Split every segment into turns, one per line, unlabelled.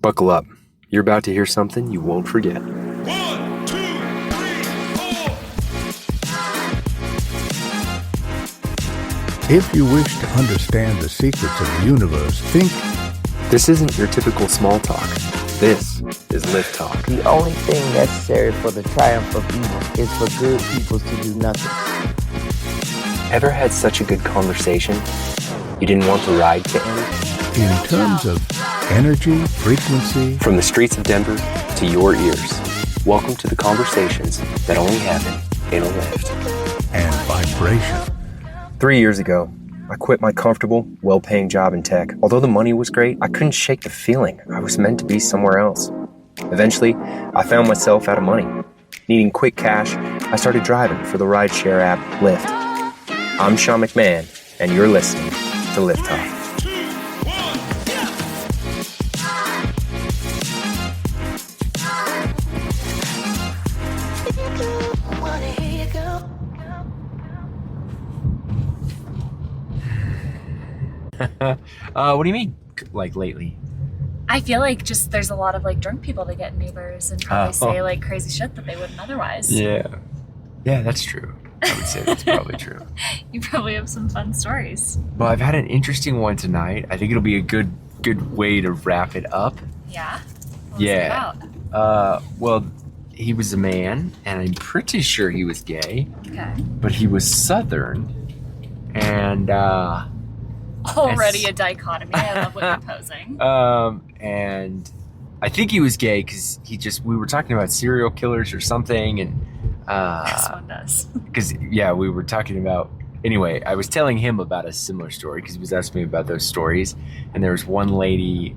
Buckle up. You're about to hear something you won't forget.
1, 2, 3, 4.
If you wish to understand the secrets of the universe, think.
This isn't your typical small talk. This is Lyft talk.
The only thing necessary for the triumph of evil is for good people to do nothing.
Ever had such a good conversation you didn't want the ride to end?
In terms of energy, frequency,
From the streets of Denver to your ears, welcome to the conversations that only happen in a Lyft.
and vibration.
3 years ago, I quit my comfortable, well-paying job in tech. Although the money was great, I couldn't shake the feeling I was meant to be somewhere else. Eventually, I found myself out of money. Needing quick cash, I started driving for the rideshare app Lyft. I'm Sean McMahon, and you're listening to Lyft Talk.
2, 1.
What do you mean, like lately?
I feel like just there's a lot of like drunk people that get in Ubers and probably say like crazy shit that they wouldn't otherwise.
Yeah, that's true. I would say that's probably true.
You probably have some fun stories.
Well, I've had an interesting one tonight. I think it'll be a good way to wrap it up.
Yeah? What was it about?
Well, he was a man, and I'm pretty sure he was gay,
Okay.
but he was Southern, and
Already a dichotomy. I love what you're posing.
and I think he was gay because we were talking about serial killers or something, and
This one does.
because we were talking about. Anyway, I was telling him about a similar story because he was asking me about those stories, and there was one lady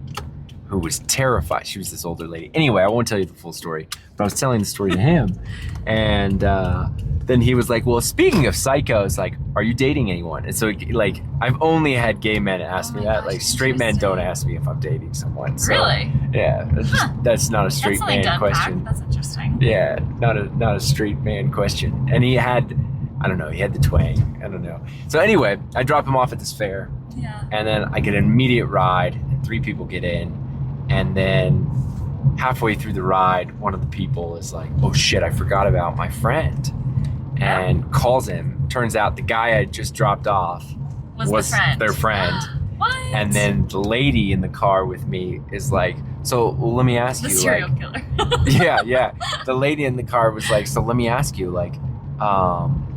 who was terrified. She was this older lady. Anyway, I won't tell you the full story, but I was telling the story to him, and then he was like, well, speaking of psychos, like, are you dating anyone? And so, like, I've only had gay men ask me that.
gosh,
Like, straight men don't
interesting.
ask me if I'm dating someone. So,
Really?
yeah, that's not a straight
That's something
man
to unpack.
question.
That's interesting.
Yeah, not a straight man question. And he had, I don't know, he had the twang. I don't know. So anyway, I drop him off at this fair,
Yeah.
and then I get an immediate ride, and 3 people get in, and then halfway through the ride, one of the people is like, oh shit, I forgot about my friend, and calls him. Turns out the guy I just dropped off
Was the friend.
their friend.
What?
And then the lady in the car with me is like, so well, let me ask
the
you,
serial
like,
killer.
yeah. The lady in the car was like, so let me ask you, like,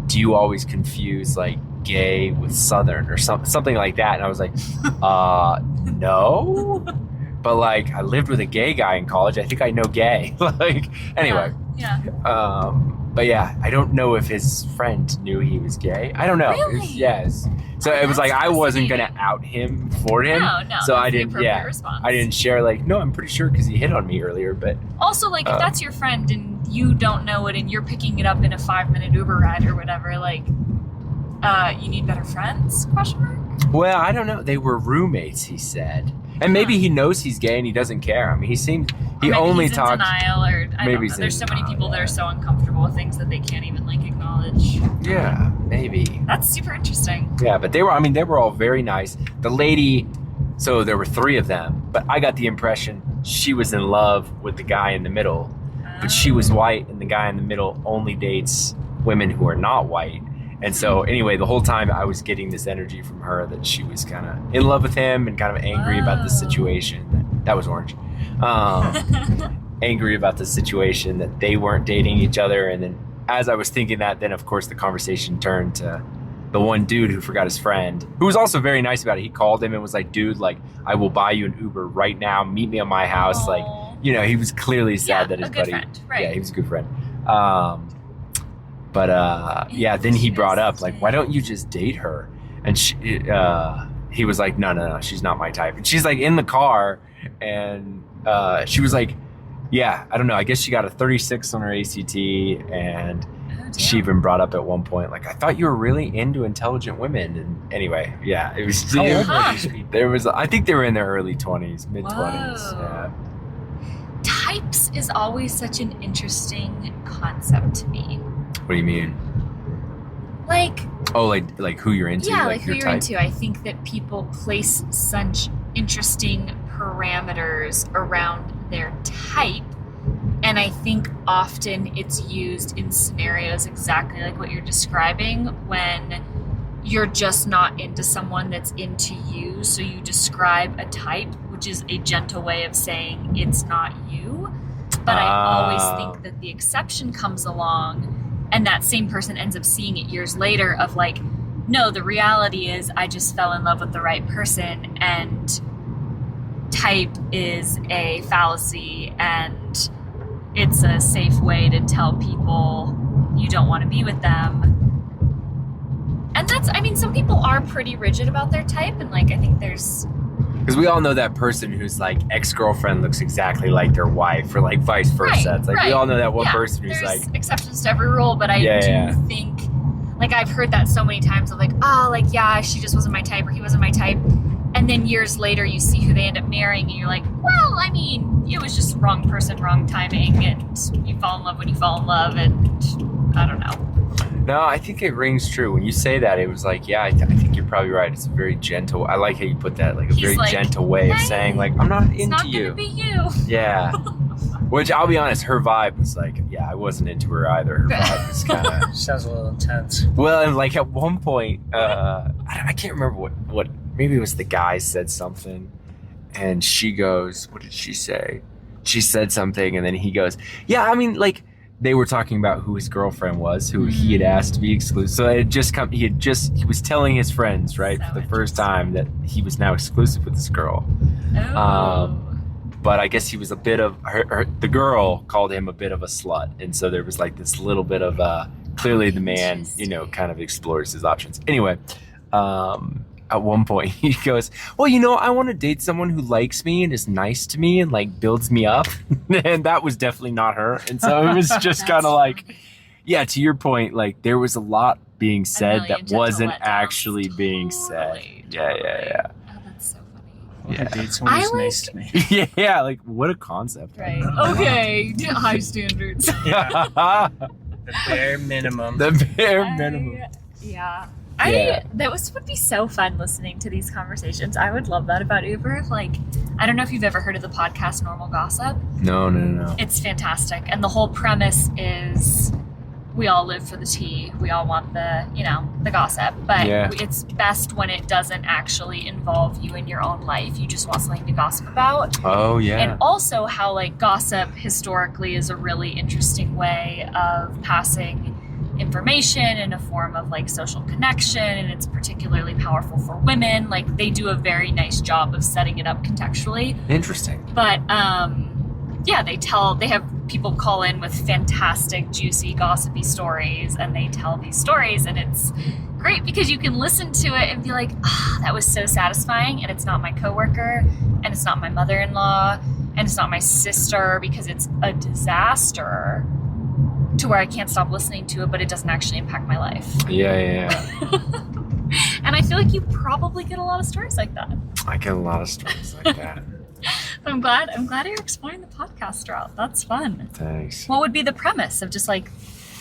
do you always confuse like gay with Southern or something like that? And I was like, no, but like I lived with a gay guy in college. I think I know gay. Like, anyway,
Yeah.
but yeah, I don't know if his friend knew he was gay. I don't know.
Really?
Yes. So
Oh,
it was like
that's
I wasn't gonna
fascinating.
out him for him.
No,
So
that's
I
the
didn't.
appropriate
Yeah.
response.
I didn't share like, no, I'm pretty sure because he hit on me earlier. But
Also, like, if that's your friend and you don't know it and you're picking it up in a 5-minute Uber ride or whatever, like, you need better friends? Question mark?
well, I don't know. They were roommates, he said, and maybe he knows he's gay and he doesn't care. I mean, he seemed he
Or maybe
only
he's
talked.
in denial, or I
Maybe
don't
he's
know.
in
There's so many
denial,
people that
yeah.
are so uncomfortable with things that they can't even like acknowledge.
Yeah, maybe.
That's super interesting.
Yeah, but they were all very nice. The lady, so there were 3 of them, but I got the impression she was in love with the guy in the middle, but she was white, and the guy in the middle only dates women who are not white. And so anyway, the whole time I was getting this energy from her that she was kind of in love with him and kind of angry about the situation. That was orange. Angry about the situation that they weren't dating each other. And then as I was thinking that, then of course the conversation turned to the one dude who forgot his friend, who was also very nice about it. He called him and was like, dude, like, I will buy you an Uber right now. Meet me at my house.
Aw.
Like, you know, he was clearly sad
Yeah,
that his
a good
buddy,
friend, right.
yeah, he was a good friend. Yeah, then he brought up, like, why don't you just date her? And he was like, no, she's not my type. And she's like in the car, and she was like, yeah, I don't know. I guess she got a 36 on her ACT, and she even brought up at one point, like, I thought you were really into intelligent women. And anyway, yeah, it was.
How old were these
There was, I think they were in their early 20s, mid 20s.
Whoa.
Yeah.
Types is always such an interesting concept to me.
What do you mean?
Like,
Oh, like who you're into?
yeah, like who
your
you're
type?
into. I think that people place such interesting parameters around their type. And I think often it's used in scenarios exactly like what you're describing, when you're just not into someone that's into you. So you describe a type, which is a gentle way of saying it's not you. But I always think that the exception comes along and that same person ends up seeing it years later of like, no, the reality is I just fell in love with the right person, and type is a fallacy, and it's a safe way to tell people you don't want to be with them. And that's, I mean, some people are pretty rigid about their type, and like, I think there's...
Because we all know that person who's like, ex-girlfriend looks exactly like their wife, or like vice versa.
Right,
it's like,
right.
we all know that one
Yeah,
person who's
there's
like...
exceptions to every rule, but I do think, like, I've heard that so many times of like, oh, like, yeah, she just wasn't my type, or he wasn't my type. And then years later, you see who they end up marrying, and you're like, well, I mean, it was just wrong person, wrong timing, and you fall in love when you fall in love, and I don't know.
No, I think it rings true. When you say that, it was like, yeah, I think you're probably right. It's a very gentle, I like how you put that, like a
He's
very
like,
gentle way of
hey,
saying, like, I'm not
It's
into
not
you.
gonna be you.
Yeah. Which, I'll be honest, her vibe was like, yeah, I wasn't into her either. Her vibe was kind of...
Sounds a little intense.
Well, and like at one point, I can't remember what, maybe it was the guy said something, and she goes, what did she say? She said something, and then he goes, yeah, I mean, like, they were talking about who his girlfriend was, who he had asked to be exclusive. So it had just come, he was telling his friends, right,
So
for the first time that he was now exclusive with this girl.
Oh.
But I guess he was a bit of, the girl called him a bit of a slut. And so there was like this little bit of, clearly the man, you know, kind of explores his options. Anyway, at one point he goes, well, you know, I want to date someone who likes me and is nice to me and like builds me up. And that was definitely not her. And so it was just kind of like, yeah, to your point, like there was a lot being said that
gentle
wasn't
letdowns.
actually being said.
Totally.
Yeah.
Oh, that's so funny.
I want to
Yeah.
date someone who's
I
nice to me.
Yeah, like what a concept.
Right. Okay. High standards.
Yeah. The bare minimum.
The bare minimum.
Yeah.
Yeah.
That would be so fun listening to these conversations. I would love that about Uber. Like, I don't know if you've ever heard of the podcast Normal Gossip.
No.
It's fantastic. And the whole premise is we all live for the tea. We all want the, you know, the gossip. But
Yeah.
it's best when it doesn't actually involve you in your own life. You just want something to gossip about.
Oh yeah.
And also how like gossip historically is a really interesting way of passing information in a form of like social connection, and it's particularly powerful for women. Like they do a very nice job of setting it up contextually.
Interesting.
But yeah, they have people call in with fantastic, juicy, gossipy stories, and they tell these stories, and it's great because you can listen to it and be like, that was so satisfying, and it's not my coworker, and it's not my mother-in-law, and it's not my sister, because it's a disaster to where I can't stop listening to it, but it doesn't actually impact my life.
Yeah.
And I feel like you probably get a lot of stories like that.
I get a lot of stories like that.
I'm glad you're exploring the podcast route. That's fun.
Thanks.
What would be the premise of just like,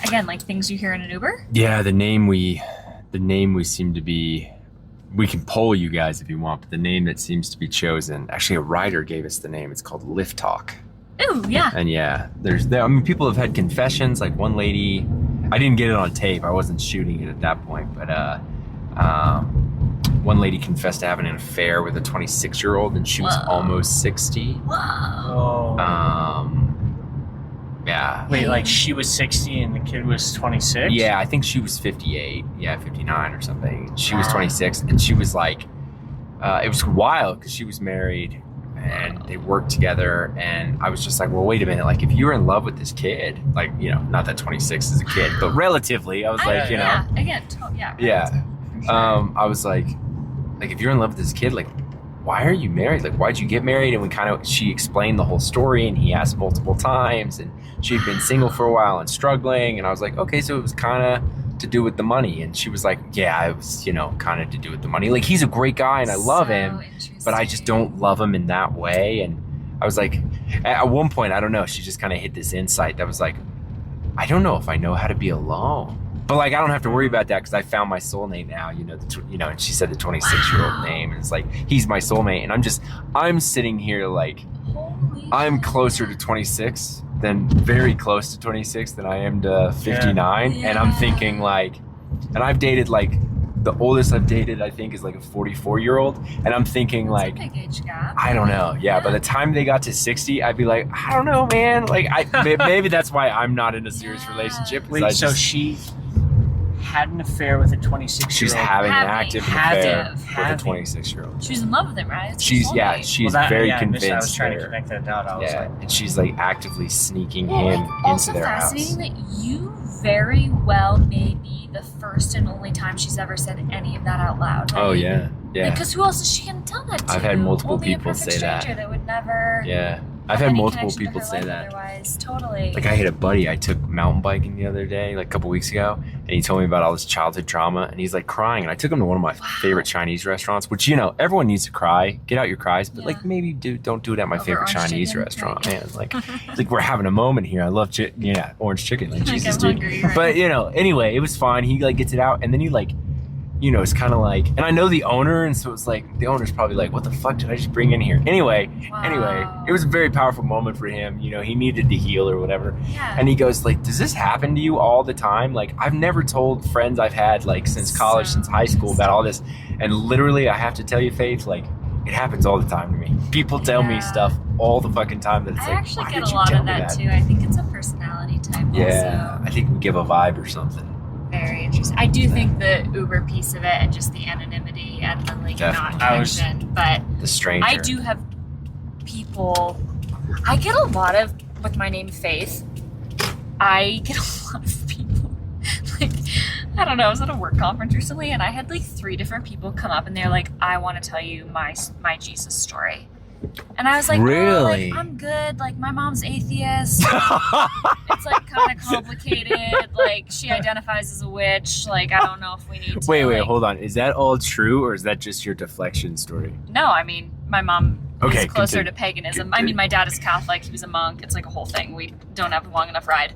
again, like things you hear in an Uber?
Yeah, the name we seem to be, we can poll you guys if you want, but the name that seems to be chosen, actually a writer gave us the name. It's called Lyft Talk.
Ooh, yeah.
And yeah, I mean, people have had confessions. Like one lady, I didn't get it on tape. I wasn't shooting it at that point, but one lady confessed to having an affair with a 26-year-old, and she was
Whoa.
almost 60.
Whoa.
Oh.
Yeah.
Wait, like she was 60 and the kid was 26?
Yeah, I think she was 58. Yeah, 59 or something. She was
Wow.
26, and she was like, it was wild because she was married and they worked together. And I was just like, well, wait a minute. Like, if you're in love with this kid, like, you know, not that 26 is a kid, but relatively, I was like, you know,
yeah, again, yeah.
yeah. I was like, if you're in love with this kid, like, why are you married? Like, why'd you get married? And she explained the whole story, and he asked multiple times, and she'd been single for a while and struggling. And I was like, okay, so it was kind of to do with the money. And she was like, yeah, it was, you know, kind of to do with the money. Like, he's a great guy and I love him, but I just don't love him in that way. And I was like, at one point, I don't know, she just kind of hit this insight that was like, I don't know if I know how to be alone. But like, I don't have to worry about that because I found my soulmate now. And she said the 26-year-old name, and it's like he's my soulmate, and I'm sitting here like
Holy
I'm
shit.
closer to 26 than very close to 26 than I am to 59, and I'm thinking like, and I've dated like the oldest I've dated I think is like a 44-year-old, and I'm thinking
That's
like,
a big age gap.
I don't know. Yeah, by the time they got to 60, I'd be like, I don't know, man. Like, maybe that's why I'm not in a serious
Yeah.
relationship. 'cause
Wait,
I
so
just-
she had an affair with a 26-year-old?
she's having an active affair with a
Having.
26-year-old.
She's in love with him, right? It's her
She's
soulmate.
very
I
convinced.
was trying to
there.
connect that dot. I was
Yeah,
like,
and she's like actively sneaking
Well,
him
it's
into
also
their
fascinating
house.
that you very well may be the first and only time she's ever said any of that out loud. Right?
Oh yeah, yeah,
Because who else is she gonna tell that to?
I've had multiple
Only
people
a perfect
say that.
stranger that would never.
yeah.
have
I've had
any
multiple
connection to
people
her
say
life
that.
Otherwise, totally.
Like I had a buddy I took mountain biking the other day, like a couple weeks ago, and he told me about all this childhood trauma, and he's like crying. And I took him to one of my favorite Chinese restaurants, which everyone needs to cry, get out your cries, but
Yeah.
like maybe don't do it at my
Over
favorite
orange
Chinese
chicken,
restaurant,
right?
man. Like we're having a moment here. I love orange chicken, like Jesus,
I'm
dude.
hungry, right?
But anyway, it was fine. He like gets it out, and then he like. It's kind of like, and I know the owner, and so it's like the owner's probably like, "What the fuck did I just bring in here?" Anyway,
Wow.
it was a very powerful moment for him. He needed to heal or whatever.
Yeah.
And he goes like, "Does this happen to you all the time? Like, I've never told friends I've had like since college, since high school about all this, and literally, I have to tell you, Faith, like, it happens all the time to me. People tell me
Yeah.
stuff all the fucking time that it's
I
like,
actually
why
get
did
a
you
lot
tell
of
me
that too. I think it's a personality type.
Yeah,
Also.
I think we give a vibe or something.
Very interesting. I do think the Uber piece of it and just the anonymity and the like
Definitely.
not connection, but
The stranger.
I do have people. I get a lot of with my name Faith. I get a lot of people. Like, I don't know. I was at a work conference recently, and I had like 3 different people come up, and they're like, "I want to tell you my Jesus story." And I was like,
Really?
"Oh, like, I'm good. Like, my mom's atheist. It's like kind of complicated. Like, she identifies as a witch. Like, I don't know if we need to."
Wait,
like,
hold on. Is that all true, or is that just your deflection story?
No, I mean, my mom
Okay,
is closer
continue.
to paganism.
Continue.
I mean, my dad is Catholic. He was a monk. It's like a whole thing. We don't have a long enough ride.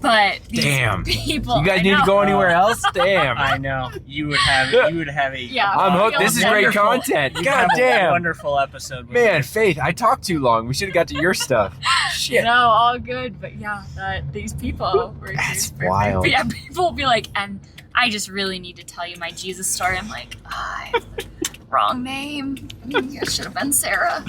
But these
Damn.
people,
You guys
I
need to
know.
go anywhere else? Damn.
I know. You would have a
Yeah.
I'm hooked. This is great
wonderful-
content.
you'd
God
have a
damn.
wonderful episode with
Man, Faith, I talked too long. We should have got to your stuff. Shit.
No, all good. But yeah, these people were
That's
super
wild.
But yeah, people will be like, and I just really need to tell you my Jesus story. I'm like, wrong name. I should have been Sarah.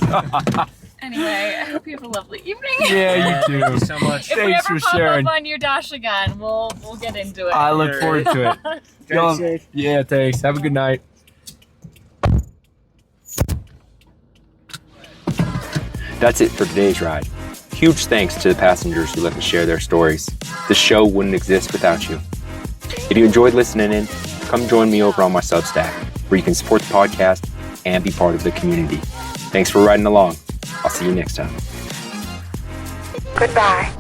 Anyway, I hope you have a lovely evening.
Yeah, you too.
Thank you so much.
If we
Thanks
ever
for
pop
sharing.
up on your dash again, we'll get into it.
I look forward to it. Y'all-
safe.
yeah, thanks. Have a good night. That's it for today's ride. Huge thanks to the passengers who let me share their stories. The show wouldn't exist without you. If you enjoyed listening in, come join me over on my Substack, where you can support the podcast and be part of the community. Thanks for riding along. I'll see you next time.
Goodbye.